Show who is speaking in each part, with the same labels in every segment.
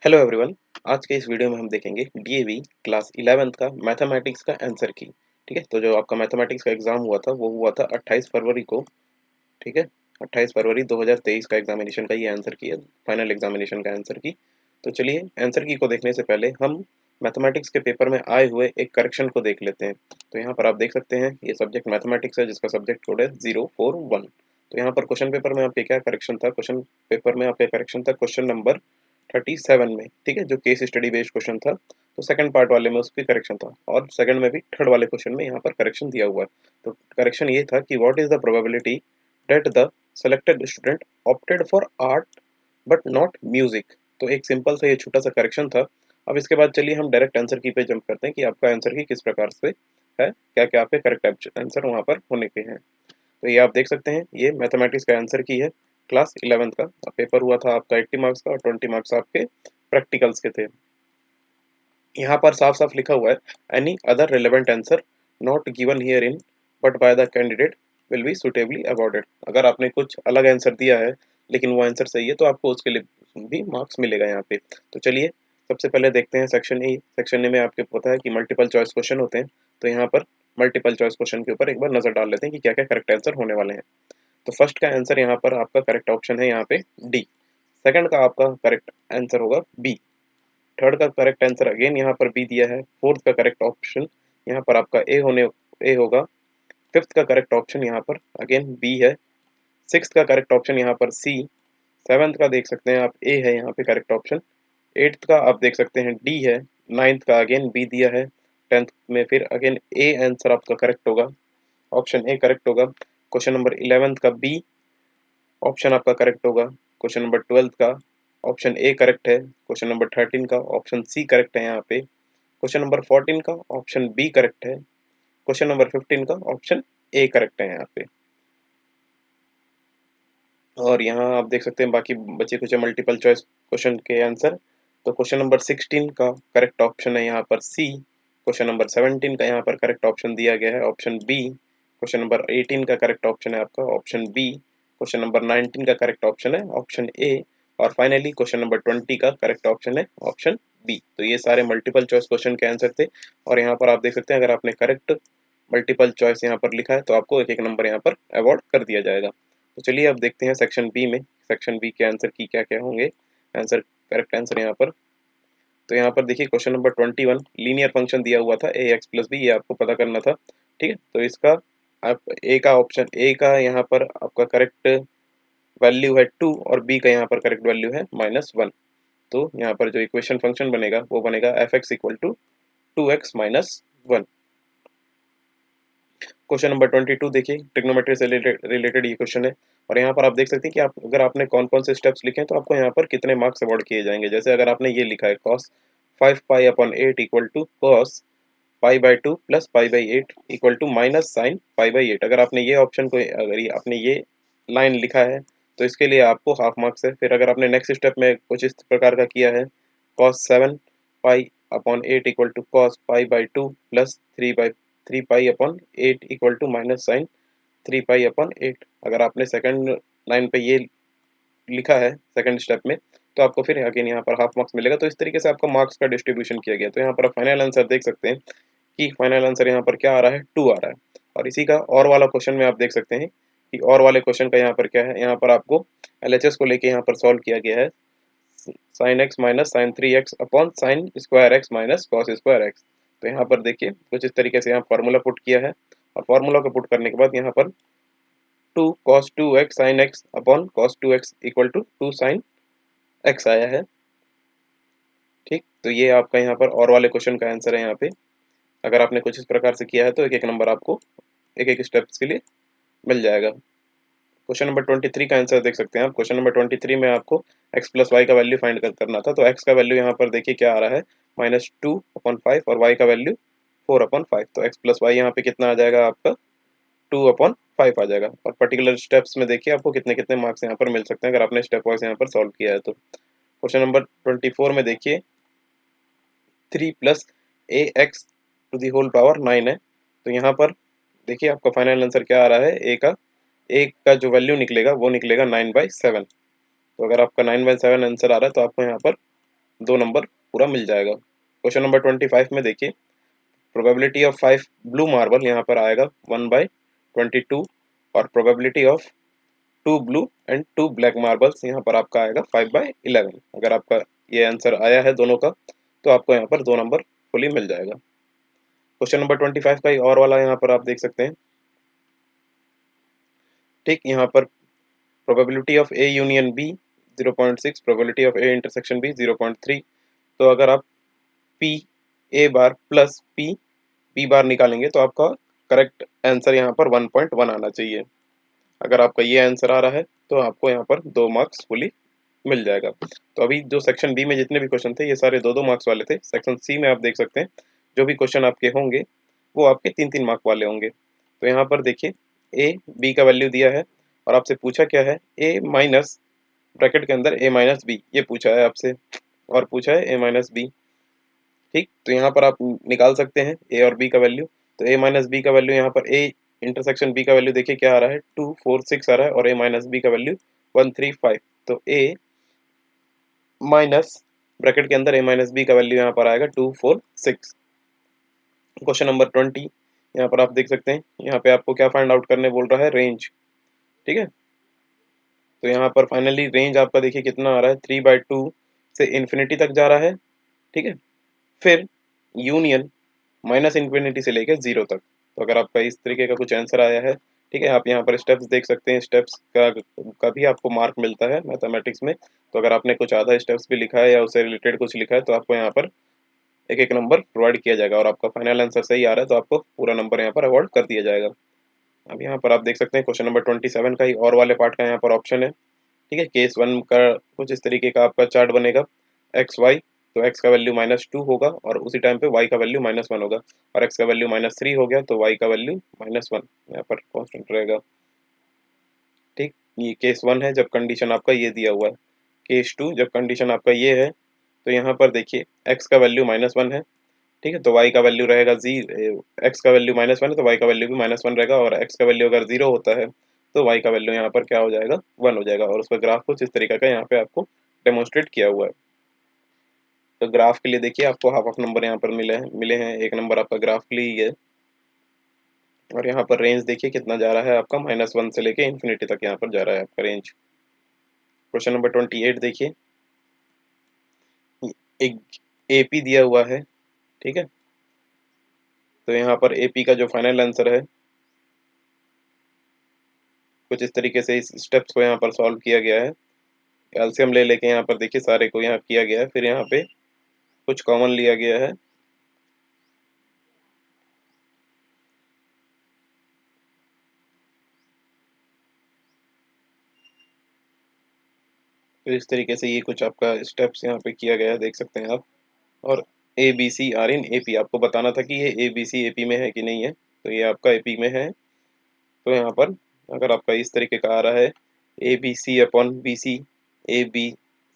Speaker 1: Hello everyone. आज के इस वीडियो में हम देखेंगे डीएवी क्लास 11th का मैथमेटिक्स का आंसर की। ठीक है, तो जो आपका मैथमेटिक्स का एग्जाम हुआ था वो हुआ था 28 फरवरी को। ठीक है, 28 फरवरी 2023 का एग्जामिनेशन का ये आंसर की है, फाइनल एग्जामिनेशन का आंसर की। तो चलिए आंसर की को देखने से पहले हम मैथमेटिक्स के पेपर में आए हुए एक करेक्शन को देख लेते हैं। तो यहाँ पर आप देख सकते हैं ये सब्जेक्ट मैथमेटिक्स है जिसका सब्जेक्ट कोड है 041। तो यहाँ पर क्वेश्चन पेपर में आपके क्या करेक्शन था, क्वेश्चन पेपर में आपके करेक्शन था क्वेश्चन नंबर 37 में। ठीक है, जो केस स्टडी बेस्ड क्वेश्चन था, तो सेकंड पार्ट वाले में उसकी करेक्शन था और सेकंड में भी थर्ड वाले क्वेश्चन में यहाँ पर करेक्शन दिया हुआ है। तो करेक्शन ये था कि what is the probability that the selected student opted for art but not music. तो एक सिंपल सा ये छोटा सा करेक्शन था। अब इसके बाद चलिए हम डायरेक्ट आंसर की पे जंप करते हैं कि आपका आंसर की किस प्रकार से है, क्या क्या आपके करेक्ट आंसर वहाँ पर होने के हैं। तो ये आप देख सकते हैं ये मैथमेटिक्स का आंसर की है क्लास 11th का। पेपर हुआ था आपका 80 मार्क्स का और 20 मार्क्स आपके प्रैक्टिकल्स के थे। यहाँ पर साफ साफ लिखा हुआ है any other relevant answer not given here in but by the candidate will be suitably awarded. अगर आपने कुछ अलग आंसर दिया है लेकिन वो आंसर सही है तो आपको उसके लिए भी मार्क्स मिलेगा यहाँ पे। तो चलिए सबसे पहले देखते हैं सेक्शन ए। सेक्शन ए में आपको पता है कि मल्टीपल चॉइस क्वेश्चन होते हैं। तो यहाँ पर मल्टीपल चॉइस क्वेश्चन के ऊपर एक बार नजर डाल लेते हैं कि क्या क्या करेक्ट आंसर होने वाले हैं। तो फर्स्ट का आंसर यहाँ पर आपका करेक्ट ऑप्शन है यहाँ पे डी। सेकंड का आपका करेक्ट आंसर होगा बी। थर्ड का करेक्ट आंसर अगेन यहाँ पर बी दिया है। फोर्थ का करेक्ट ऑप्शन यहाँ पर आपका ए होगा। फिफ्थ का करेक्ट ऑप्शन यहाँ पर अगेन बी है। सिक्स्थ का करेक्ट ऑप्शन यहाँ पर सी। सेवन्थ का देख सकते हैं आप ए है यहाँ पे करेक्ट ऑप्शन। एट्थ का आप देख सकते हैं डी है। नाइन्थ का अगेन बी दिया है। टेंथ में फिर अगेन ए आंसर आपका करेक्ट होगा, ऑप्शन ए करेक्ट होगा। क्वेश्चन नंबर 11th का बी ऑप्शन आपका करेक्ट होगा। क्वेश्चन नंबर 12 का ऑप्शन ए करेक्ट है। क्वेश्चन नंबर 13 का ऑप्शन सी करेक्ट है यहाँ पे। क्वेश्चन नंबर 14 का ऑप्शन बी करेक्ट है। क्वेश्चन नंबर 15 का ऑप्शन ए करेक्ट है यहाँ पे। और यहाँ आप देख सकते हैं बाकी बचे कुछ मल्टीपल चॉइस क्वेश्चन के आंसर। तो क्वेश्चन नंबर 16 का करेक्ट ऑप्शन है यहाँ पर सी। क्वेश्चन नंबर 17 का यहाँ पर करेक्ट ऑप्शन दिया गया है ऑप्शन बी। क्वेश्चन नंबर 18 का करेक्ट ऑप्शन है आपका ऑप्शन बी। क्वेश्चन नंबर 19 का करेक्ट ऑप्शन है ऑप्शन ए। और फाइनली क्वेश्चन नंबर 20 का करेक्ट ऑप्शन है ऑप्शन बी। तो ये सारे मल्टीपल चॉइस क्वेश्चन के आंसर थे। और यहाँ पर आप देख सकते हैं अगर आपने करेक्ट मल्टीपल चॉइस यहाँ पर लिखा है तो आपको एक एक नंबर यहाँ पर अवार्ड कर दिया जाएगा। तो चलिए अब देखते हैं सेक्शन बी में, सेक्शन बी के आंसर की क्या क्या होंगे आंसर, करेक्ट आंसर यहाँ पर। तो यहाँ पर देखिए क्वेश्चन नंबर 21 लीनियर फंक्शन दिया हुआ था ए एक्स प्लस बी, ये आपको पता करना था। ठीक है, तो इसका आप ए का ऑप्शन ए का यहाँ पर आपका करेक्ट वैल्यू है 2 और बी का यहाँ पर करेक्ट वैल्यू है -1। तो यहाँ पर जो इक्वेशन फंक्शन बनेगा वो बनेगा F X equal to 2x-1। Question number 22 देखिए ट्रिग्नोमेट्री से रिलेटेड ये क्वेश्चन है। और यहाँ पर आप देख सकते हैं कि आप अगर आपने कौन कौन से स्टेप्स लिखे हैं तो आपको यहाँ पर कितने मार्क्स अवार्ड किए जाएंगे। जैसे अगर आपने ये लिखा है cos 5 pi upon 8 equal to cos pi by 2 plus pi by 8 equal to minus sine pi by 8। अगर आपने ये ऑप्शन को, अगर ये आपने ये लाइन लिखा है तो इसके लिए आपको हाफ मार्क्स है। फिर अगर आपने नेक्स्ट स्टेप में कुछ इस प्रकार का किया है cos 7 pi upon 8 equal to cos pi by 2 plus 3 pi upon 8 equal to minus sine 3 pi upon 8। अगर आपने सेकंड लाइन पे ये लिखा है सेकंड स्टेप में तो आपको फिर अगेन यहाँ पर हाफ मार्क्स मिलेगा। तो इस तरीके से आपका मार्क्स का डिस्ट्रीब्यूशन किया गया। तो यहाँ पर फाइनल आंसर देख सकते हैं कि फाइनल आंसर यहाँ पर क्या आ रहा है 2 आ रहा है। और इसी का और वाला क्वेश्चन में आप देख सकते हैं कि और वाले क्वेश्चन का यहाँ पर क्या है, यहाँ पर आपको एलएचएस को लेके यहाँ पर सॉल्व किया गया है sine X minus sine 3x upon sine square X minus cos square X. तो यहाँ पर देखिए कुछ इस तरीके से यहाँ फार्मूला पुट किया है और फार्मूला को पुट करने के बाद यहाँ पर 2 cos 2x sin x upon cos 2x equal to 2 sin x आया है। ठीक, तो ये आपका यहाँ पर और वाले क्वेश्चन का आंसर है यहाँ पे। अगर आपने कुछ इस प्रकार से किया है तो एक एक नंबर आपको एक एक स्टेप्स के लिए मिल जाएगा। क्वेश्चन नंबर 23 का आंसर देख सकते हैं आप। क्वेश्चन नंबर 23 में आपको x प्लस वाई का वैल्यू फाइंड करना था। तो x का वैल्यू यहाँ पर देखिए क्या आ रहा है -2/5 और y का वैल्यू 4/5। तो x प्लस वाई यहाँ पे कितना आ जाएगा आपका 2/5 आ जाएगा। और पर्टिकुलर स्टेप्स में देखिए आपको कितने कितने मार्क्स यहाँ पर मिल सकते हैं अगर आपने स्टेप वाइज यहाँ पर सॉल्व किया है तो। क्वेश्चन नंबर 24 में देखिए 3 plus A X to the whole power 9 है। तो यहाँ पर देखिए आपका फाइनल आंसर क्या आ रहा है, ए का जो वैल्यू निकलेगा वो निकलेगा 9/7। तो अगर आपका 9/7 आंसर आ रहा है तो आपको यहाँ पर 2 नंबर पूरा मिल जाएगा। क्वेश्चन नंबर 25 में देखिए, प्रोबेबिलिटी ऑफ 5 ब्लू मार्बल यहाँ पर आएगा 1/22 और probability of 2 blue and 2 black marbles यहाँ पर आपका आएगा 5/11। अगर आपका ये आंसर आया है दोनों का तो आपको यहाँ पर 2 नंबर फुली मिल जाएगा। क्वेश्चन नंबर 25 का ही और वाला यहाँ पर आप देख सकते हैं। ठीक, यहाँ पर probability of A union B 0.6, probability of A intersection B 0.3। तो अगर आप P A bar plus P B bar निकालेंगे तो आपका करेक्ट आंसर यहाँ पर 1.1 आना चाहिए। अगर आपका ये आंसर आ रहा है तो आपको यहाँ पर 2 मार्क्स फुली मिल जाएगा। तो अभी जो सेक्शन बी में जितने भी क्वेश्चन थे ये सारे 2-2 मार्क्स वाले थे। सेक्शन सी में आप देख सकते हैं जो भी क्वेश्चन आपके होंगे वो आपके 3-3 मार्क वाले होंगे। तो यहाँ पर देखिए, ए बी का वैल्यू दिया है और आपसे पूछा क्या है, ए माइनस ब्रैकेट के अंदर ए माइनस बी, ये पूछा है आपसे और पूछा है ए माइनस बी। ठीक, तो यहाँ पर आप निकाल सकते हैं ए और बी का वैल्यू। तो ए माइनस बी का वैल्यू यहाँ पर ए इंटरसेक्शन बी का वैल्यू देखिए क्या आ रहा है, 246 आ रहा है और ए माइनस बी का वैल्यू 135। तो ए माइनस ब्रैकेट के अंदर ए माइनस बी का वैल्यू यहाँ पर आएगा 246। क्वेश्चन नंबर 20 यहाँ पर आप देख सकते हैं, यहाँ पे आपको क्या फाइंड आउट करने बोल रहा है, रेंज। ठीक है, तो यहाँ पर फाइनली रेंज आपका देखिए कितना आ रहा है, 3/2 से इन्फिनिटी तक जा रहा है। ठीक है, फिर यूनियन माइनस इन्फिनिटी से लेकर 0 तक। तो अगर आपका इस तरीके का कुछ आंसर आया है, ठीक है, आप यहाँ पर स्टेप्स देख सकते हैं, स्टेप्स का भी आपको मार्क मिलता है मैथमेटिक्स में। तो अगर आपने कुछ आधा स्टेप्स भी लिखा है या उससे रिलेटेड कुछ लिखा है तो आपको यहाँ पर एक एक नंबर प्रोवाइड किया जाएगा और आपका फाइनल आंसर सही आ रहा है तो आपको पूरा नंबर यहाँ पर अवॉर्ड कर दिया जाएगा। अब यहाँ पर आप देख सकते हैं क्वेश्चन नंबर 27 का ही और वाले पार्ट का यहाँ पर ऑप्शन है। ठीक है, केस 1 का कुछ इस तरीके का आपका चार्ट बनेगा, एक्स वाई। तो x का वैल्यू -2 होगा और उसी टाइम पे y का वैल्यू -1 होगा और x का वैल्यू -3 हो गया तो y का वैल्यू -1 यहाँ पर कांस्टेंट रहेगा। ठीक, ये केस 1 है जब कंडीशन आपका ये दिया हुआ है। केस 2 जब कंडीशन आपका ये है तो यहाँ पर देखिए x का वैल्यू -1 है। ठीक है, तो y का वैल्यू रहेगा x का वैल्यू -1 है तो y का वैल्यू भी -1 रहेगा और x का वैल्यू अगर 0 होता है तो y का वैल्यू यहाँ पर क्या हो जाएगा, 1 हो जाएगा और उसका ग्राफ कुछ इस तरीके का यहाँ पे आपको डेमोन्स्ट्रेट किया हुआ है। तो ग्राफ के लिए देखिए आपको हाफ ऑफ नंबर यहाँ पर मिले हैं, एक नंबर आपका ग्राफ के लिए ही है। और यहाँ पर रेंज देखिए कितना जा रहा है आपका, -1 से लेके इन्फिनिटी तक यहाँ पर जा रहा है आपका रेंज। क्वेश्चन नंबर 28 देखिए, एक एपी दिया हुआ है। ठीक है, तो यहाँ पर एपी का जो फाइनल आंसर है कुछ इस तरीके से इस स्टेप्स को यहाँ पर सॉल्व किया गया है। एलसीएम ले लेके यहाँ पर देखिए सारे को यहाँ किया गया है, फिर यहाँ पे कुछ कॉमन लिया गया है। तो इस तरीके से ये कुछ आपका स्टेप्स यहाँ पे किया गया है, देख सकते हैं आप। और A B C are in A P, आपको बताना था कि ये ए बी सी ए पी में है कि नहीं है, तो ये आपका ए पी में है। तो यहाँ पर अगर आपका इस तरीके का आ रहा है, A B C upon B C, A B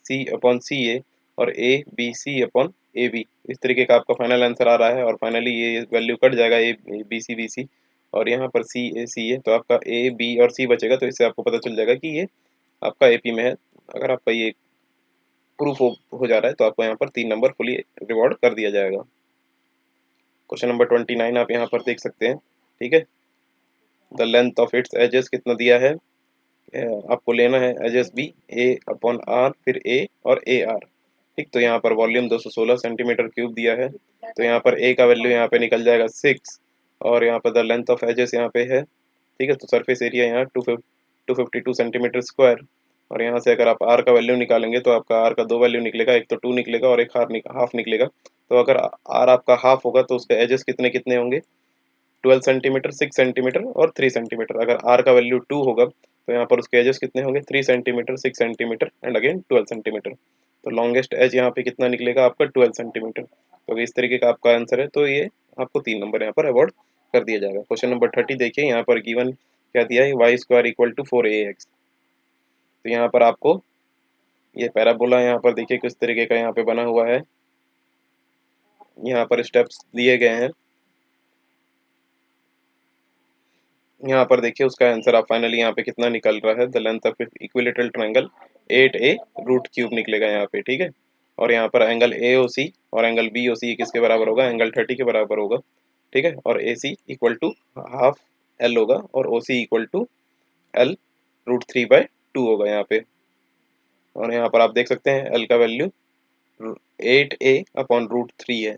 Speaker 1: C upon C A और A B C upon A B, इस तरीके का आपका फाइनल आंसर आ रहा है और फाइनली ये वैल्यू कट जाएगा ए बी सी और यहाँ पर सी ए, तो आपका ए बी और सी बचेगा। तो इससे आपको पता चल जाएगा कि ये आपका ए पी में है। अगर आपका ये प्रूफ हो जा रहा है तो आपको यहाँ पर 3 नंबर फुली रिवॉर्ड कर दिया जाएगा। क्वेश्चन नंबर 29 आप यहाँ पर देख सकते हैं। ठीक है, the length of its edges कितना दिया है, आपको लेना है edges B A upon R फिर ए और ए आर। ठीक, तो यहाँ पर वॉल्यूम 216 सेंटीमीटर क्यूब दिया है। तो यहाँ पर ए का वैल्यू यहाँ पे निकल जाएगा 6 और यहाँ पर द लेंथ ऑफ एजेस यहाँ पे है। ठीक है, तो सरफेस एरिया यहाँ 252 सेंटीमीटर स्क्वायर और यहाँ से अगर आप आर का वैल्यू निकालेंगे तो आपका आर का दो वैल्यू निकलेगा, एक तो 2 निकलेगा और एक हाफ निकलेगा। तो अगर आर आपका हाफ होगा तो उसके एजेस कितने कितने होंगे, 12 सेंटीमीटर, 6 सेंटीमीटर और 3 सेंटीमीटर। अगर आर का वैल्यू 2 होगा तो यहाँ पर उसके एजेस कितने होंगे, 3 centimetre, 6 centimetre and again 12 centimetre. तो लॉन्गेस्ट एज यहाँ पे कितना निकलेगा आपका, 12 सेंटीमीटर। तो अगर इस तरीके का आपका आंसर है तो ये आपको 3 नंबर यहाँ पर अवॉर्ड कर दिया जाएगा। क्वेश्चन नंबर 30 देखिए, यहाँ पर गिवन क्या दिया है, Y square equal to 4ax। तो यहाँ पर आपको ये पैराबोला यहाँ पर देखिए किस तरीके का यहाँ पे बना हुआ है, यहाँ पर स्टेप्स दिए गए हैं। यहाँ पर देखिए उसका आंसर आप फाइनली यहाँ पे कितना निकल रहा है, the length of equilateral triangle 8a root cube निकलेगा यहाँ पे। ठीक है, और यहाँ पर एंगल AOC और एंगल BOC किसके बराबर होगा, एंगल 30 के बराबर होगा, ठीक है। और AC equal to half L होगा और OC इक्वल टू L√3/2 होगा यहाँ पे। और यहाँ पर आप देख सकते हैं L का वैल्यू 8a/√3 है,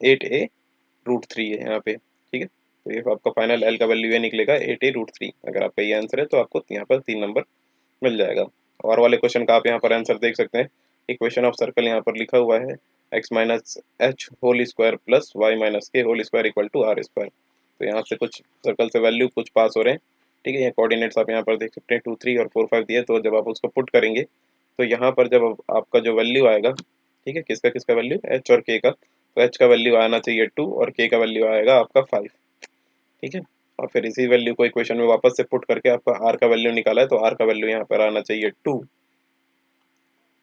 Speaker 1: 8a√3 है यहाँ पे, ठीक है। तो ये आपका फाइनल L का वैल्यू ये निकलेगा 8a√3। अगर आपका ये आंसर है तो आपको यहाँ पर 3 नंबर मिल जाएगा। और वाले क्वेश्चन का आप यहाँ पर आंसर देख सकते हैं। इक्वेशन ऑफ सर्कल यहाँ पर लिखा हुआ है x minus H whole square plus Y minus K whole square equal to R square. तो यहाँ से कुछ सर्कल से वैल्यू कुछ पास हो रहे हैं, ठीक है। ये कोऑर्डिनेट्स आप यहाँ पर देख सकते हैं 2 3 और 4 5 दिए। तो जब आप उसको पुट करेंगे तो यहाँ पर जब आपका जो वैल्यू आएगा, ठीक है, किसका किसका वैल्यू, एच और के का, तो एच का वैल्यू आना चाहिए 2 और के का वैल्यू आएगा आपका 5, ठीक है। और फिर इसी वैल्यू को इक्वेशन में वापस से पुट करके आपका आर का वैल्यू निकाला है, तो आर का वैल्यू यहाँ पर आना चाहिए 2।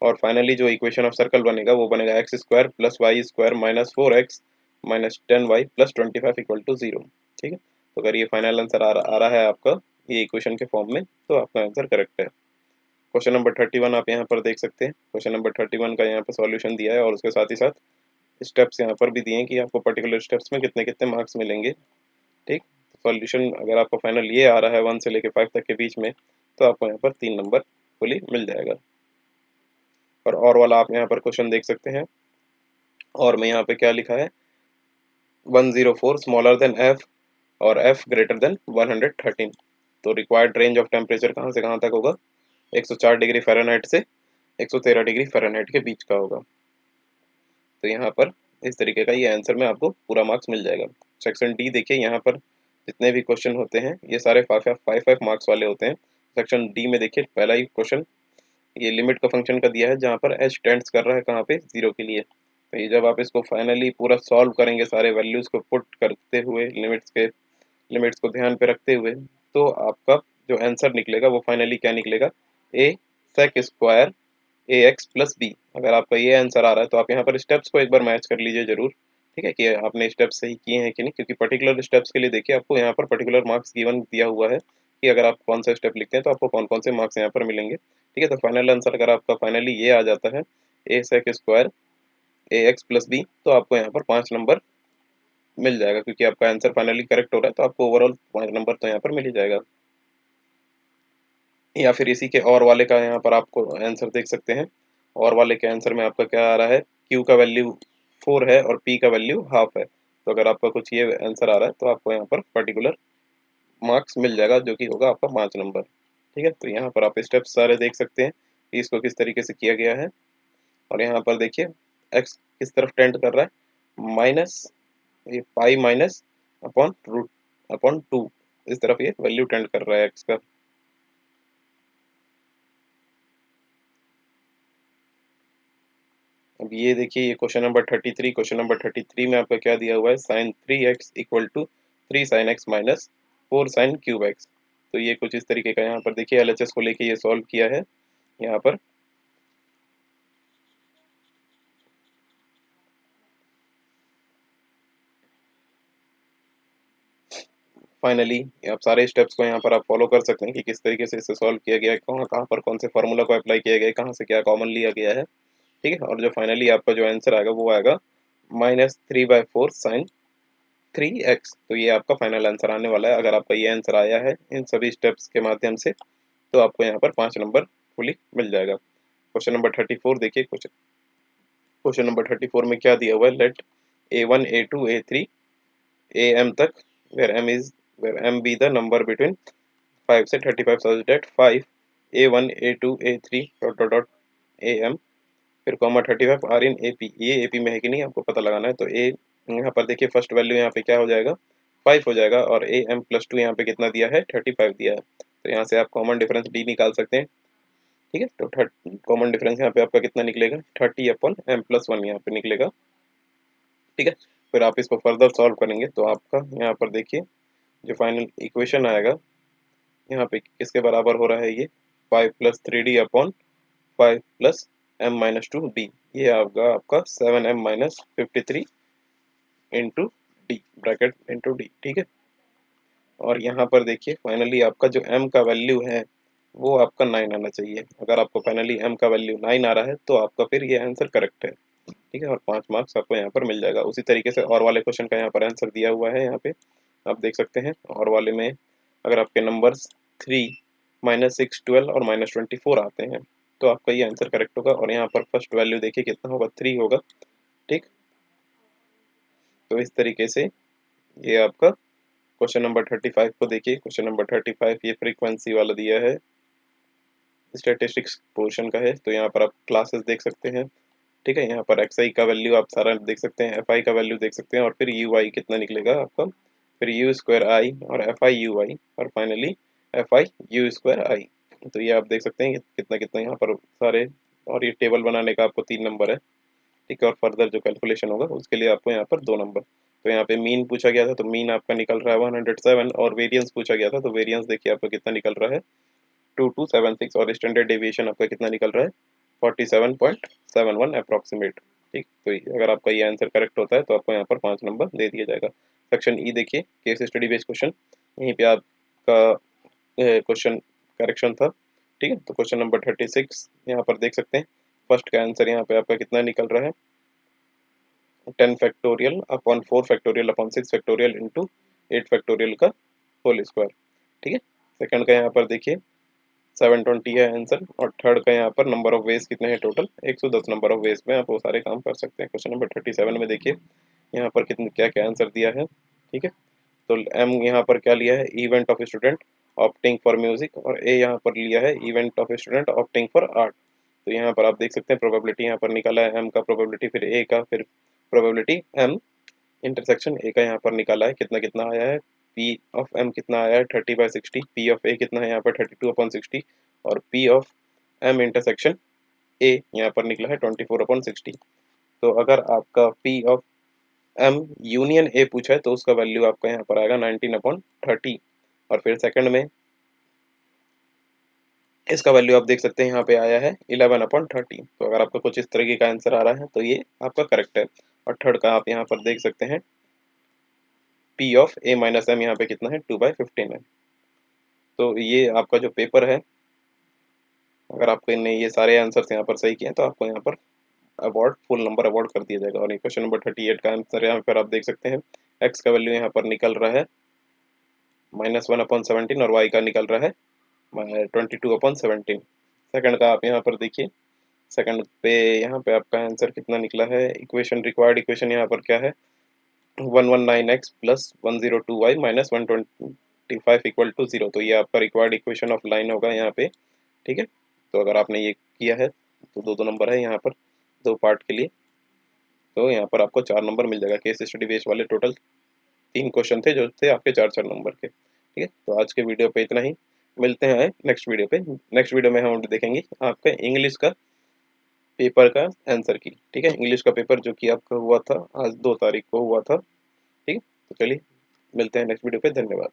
Speaker 1: और फाइनली जो इक्वेशन ऑफ सर्कल बनेगा वो बनेगा X square plus Y square minus 4x minus 10y plus 25 equal to 0, ठीक है। तो अगर ये फाइनल आंसर आ रहा है आपका ये इक्वेशन के फॉर्म में, तो आपका आंसर करेक्ट है। क्वेश्चन नंबर 31 आप यहाँ पर देख सकते हैं। क्वेश्चन नंबर 31 का यहाँ पर सॉल्यूशन दिया है और उसके साथ ही साथ स्टेप्स यहाँ पर भी दिए हैं कि आपको पर्टिकुलर स्टेप्स में कितने कितने मार्क्स मिलेंगे, ठीक। सॉल्यूशन अगर आपका फाइनल ये आ रहा है 1 से लेकर 5 तक के बीच में, तो आपको यहाँ पर 3 नंबर फुली मिल जाएगा। और वाला आप यहाँ पर क्वेश्चन देख सकते हैं। और में यहाँ पे क्या लिखा है, 104 स्मॉलर देन एफ और एफ ग्रेटर देन 113। तो रिक्वायर्ड रेंज ऑफ टेम्परेचर कहाँ से कहाँ तक होगा, 104 डिग्री फ़ारेनहाइट से 113 डिग्री फ़ारेनहाइट के बीच का होगा। तो यहाँ पर इस तरीके का ये आंसर में आपको पूरा मार्क्स मिल जाएगा। सेक्शन डी देखिए, यहाँ पर जितने भी क्वेश्चन होते हैं ये सारे 5 मार्क्स वाले होते हैं। सेक्शन डी में देखिए पहला ही क्वेश्चन ये लिमिट का फंक्शन का दिया है, जहाँ पर एच टेंड्स कर रहा है कहाँ पे, 0 के लिए। तो ये जब आप इसको फाइनली पूरा सॉल्व करेंगे सारे वैल्यूज़ को पुट करते हुए, लिमिट्स को ध्यान पे रखते हुए, तो आपका जो आंसर निकलेगा वो फाइनली क्या निकलेगा, ए सेक स्क्वायर ए एक्स प्लस बी। अगर आपका ये आंसर आ रहा है तो आप यहाँ पर स्टेप्स को एक बार मैच कर लीजिए जरूर, ठीक है, कि आपने स्टेप्स सही किए हैं कि नहीं। क्योंकि पर्टिकुलर स्टेप्स के लिए देखिए आपको यहाँ पर पर्टिकुलर मार्क्स गिवन दिया हुआ है कि अगर आप कौन सा स्टेप लिखते हैं तो आपको कौन कौन से मार्क्स यहाँ पर मिलेंगे, ठीक है। तो फाइनल आंसर अगर आपका फाइनली ये आ जाता है ए सेक स्क्वायर ए एक्स प्लस बी, तो आपको यहाँ पर 5 नंबर मिल जाएगा। क्योंकि आपका आंसर फाइनली करेक्ट हो रहा है तो आपको ओवरऑल 5 नंबर तो यहाँ पर मिल ही जाएगा। या फिर इसी के और वाले का यहाँ पर आपको आंसर देख सकते हैं। और वाले के आंसर में आपका क्या आ रहा है, क्यू का वैल्यू 4 है और पी का वैल्यू हाफ है। तो अगर आपका कुछ ये आंसर आ रहा है तो आपको यहाँ पर पर्टिकुलर मार्क्स मिल जाएगा जो कि होगा आपका 5 नंबर, ठीक है। तो यहाँ पर आप स्टेप्स सारे देख सकते हैं कि इसको किस तरीके से किया गया है। और यहाँ पर देखिए एक्स किस तरफ टेंड कर रहा है, माइनस ये pi minus upon root upon 2, इस तरफ ये वैल्यू टेंड कर रहा है एक्स का। अब ये देखिए ये क्वेश्चन नंबर 33, क्वेश्चन नंबर 33 में आपका क्या दिया हुआ है, sine 3x equal to 3 sine X minus 4 sine cube X. तो ये कुछ इस तरीके का यहाँ पर देखिए एलएचएस को लेके ये सॉल्व किया है यहाँ पर। फाइनली आप सारे स्टेप्स को यहाँ पर आप फॉलो कर सकते हैं कि किस तरीके से इसे सॉल्व किया गया है, कहाँ कहाँ पर कौन से फार्मूला को अप्लाई किया गया है, कहाँ से क्या कॉमन लिया गया है, ठीक है। और जो फाइनली आपका जो आंसर आएगा वो आएगा -3/4 साइन 3x। तो ये आपका फाइनल आंसर आने वाला है। अगर आपका ये आंसर आया है इन सभी स्टेप्स के माध्यम से, तो आपको यहाँ पर 5 नंबर फुली मिल जाएगा। क्वेश्चन नंबर 34 देखिए, क्वेश्चन नंबर 34 में क्या दिया हुआ है, late A1 A2 A3 AM तक where m be the number between 5 से 35 such that 5 A1 A2 A3 dot dot dot AM फिर कॉमा 35 आर इन AP। ये AP में है कि नहीं आपको पता लगाना है। तो ए यहाँ पर देखिए फर्स्ट वैल्यू यहाँ पे क्या हो जाएगा, 5 हो जाएगा और AM+2 यहाँ पे कितना दिया है, 35 दिया है। तो यहाँ से आप कॉमन डिफरेंस D निकाल सकते हैं, ठीक है। तो कॉमन डिफरेंस यहाँ पे आपका कितना निकलेगा, 30/m+1 यहाँ पे निकलेगा, ठीक है। फिर आप इसको फर्दर सॉल्व करेंगे तो आपका यहाँ पर देखिए जो फाइनल इक्वेशन आएगा यहाँ पे किसके बराबर हो रहा है, ये 5+3D/5 + m-2d। ये आपका आपका 7m-53 into D bracket into D, ठीक है। और यहाँ पर देखिए फाइनली आपका जो m का वैल्यू है वो आपका 9 आना चाहिए। अगर आपको फाइनली m का वैल्यू 9 आ रहा है तो आपका फिर ये आंसर करेक्ट है। ठीक है, और 5 मार्क्स आपको यहाँ पर मिल जाएगा। उसी तरीके से और वाले क्वेश्चन का यहाँ पर आंसर दिया हुआ है, यहाँ पे आप देख सकते हैं। और वाले में अगर आपके नंबर्स 3, -6, 12 और -24 आते हैं तो आपका ये आंसर करेक्ट होगा। और यहाँ पर फर्स्ट वैल्यू देखिए कितना होगा, 3 होगा। ठीक, तो इस तरीके से ये आपका क्वेश्चन नंबर 35 को देखिए। क्वेश्चन नंबर 35 ये फ्रीक्वेंसी वाला दिया है, स्टैटिस्टिक्स पोर्शन का है। तो यहाँ पर आप क्लासेस देख सकते हैं। ठीक है, यहाँ पर एक्स आई का वैल्यू आप सारा देख सकते हैं, एफ आई का वैल्यू देख सकते हैं, और फिर यू आई कितना निकलेगा आपका, फिर यू स्क्वायर आई और एफ आई यू आई, और finally F I U square I. तो ये आप देख सकते हैं कि कितना कितना यहाँ पर सारे। और ये टेबल बनाने का आपको 3 नंबर है। ठीक है, और फर्दर जो कैलकुलेशन होगा उसके लिए आपको यहाँ पर 2 नंबर। तो यहाँ पे मीन पूछा गया था तो मीन आपका निकल रहा है 107, और वेरियंस पूछा गया था तो वेरियंस देखिए आपका कितना निकल रहा है, 2276, और स्टैंडर्ड डेविएशन आपका कितना निकल रहा है, 47.71 अप्रॉक्सीमेट। ठीक, तो अगर आपका ये आंसर करेक्ट होता है तो आपको यहाँ पर 5 नंबर दे दिया जाएगा। सेक्शन ई देखिए, केस स्टडी बेस्ड क्वेश्चन, यहीं पे आपका क्वेश्चन करेक्शन था। ठीक है, तो क्वेश्चन नंबर 36 यहाँ पर देख सकते हैं। फर्स्ट का आंसर यहाँ पे आपका कितना निकल रहा है, 10 factorial upon 4 factorial upon 6 factorial into 8 factorial का होल स्क्वायर। ठीक है, सेकंड का यहाँ पर देखिए 720 है आंसर, और थर्ड का यहाँ पर नंबर ऑफ वेज कितने हैं टोटल, 110 नंबर ऑफ वेज में आप वो सारे काम कर सकते हैं। क्वेश्चन नंबर 37 में देखिए यहाँ पर कितने क्या क्या आंसर दिया है। ठीक है, तो एम यहाँ पर क्या लिया है, event of student opting for music, और ए यहाँ पर लिया है event of student opting for art. तो यहाँ पर आप देख सकते हैं प्रोबेबिलिटी यहाँ पर निकाला है, एम का प्रोबेबिलिटी, फिर ए का, फिर प्रोबेबिलिटी एम इंटरसेक्शन ए का यहाँ पर निकाला है कितना कितना आया है। पी ऑफ एम कितना आया है, 30/60। पी ऑफ ए कितना है यहाँ पर, 32/60। और P of M intersection A यहाँ पर निकला है 24/60। तो अगर आपका P of M union A पूछा है तो उसका वैल्यू आपका यहाँ पर आएगा 19/30। और फिर सेकंड में इसका वैल्यू आप देख सकते हैं यहाँ पे आया है 11/30। तो अगर आपका कुछ इस तरीके का आंसर आ रहा है तो ये आपका करेक्ट है। और थर्ड का आप यहाँ पर देख सकते हैं, P of A minus M यहाँ पे कितना है, 2/15 है। तो ये आपका जो पेपर है, अगर आपने ये सारे आंसर्स यहाँ पर सही किए हैं तो आपको यहाँ पर अवार्ड, फुल नंबर अवार्ड कर दिया जाएगा। और ये क्वेश्चन नंबर 38 का आंसर यहाँ पर आप देख सकते हैं, एक्स का वैल्यू यहाँ पर निकल रहा है -1/17, और वाई का निकल रहा है 22/17। सेकंड का आप यहाँ पर देखिए, सेकंड पे यहाँ पे आपका आंसर कितना निकला है, इक्वेशन, रिक्वायर्ड इक्वेशन यहाँ पर क्या है, 119x plus 102y minus 125 equal to 0। तो ये आपका रिक्वायर्ड इक्वेशन ऑफ लाइन होगा यहाँ पे। ठीक है, तो अगर आपने ये किया है तो दो दो नंबर है यहाँ पर, दो पार्ट के लिए। तो यहाँ पर आपको 4 नंबर मिल जाएगा। केस स्टडी बेस्ड वाले टोटल 3 क्वेश्चन थे जो थे आपके 4-4 नंबर के। ठीक है, तो आज के वीडियो पे इतना ही। मिलते हैं नेक्स्ट वीडियो पे। नेक्स्ट वीडियो में हम देखेंगे आपका इंग्लिश का पेपर का आंसर की। ठीक है, इंग्लिश का पेपर जो कि आपका हुआ था आज 2 तारीख को हुआ था। ठीक है, तो चलिए मिलते हैं नेक्स्ट वीडियो पे। धन्यवाद।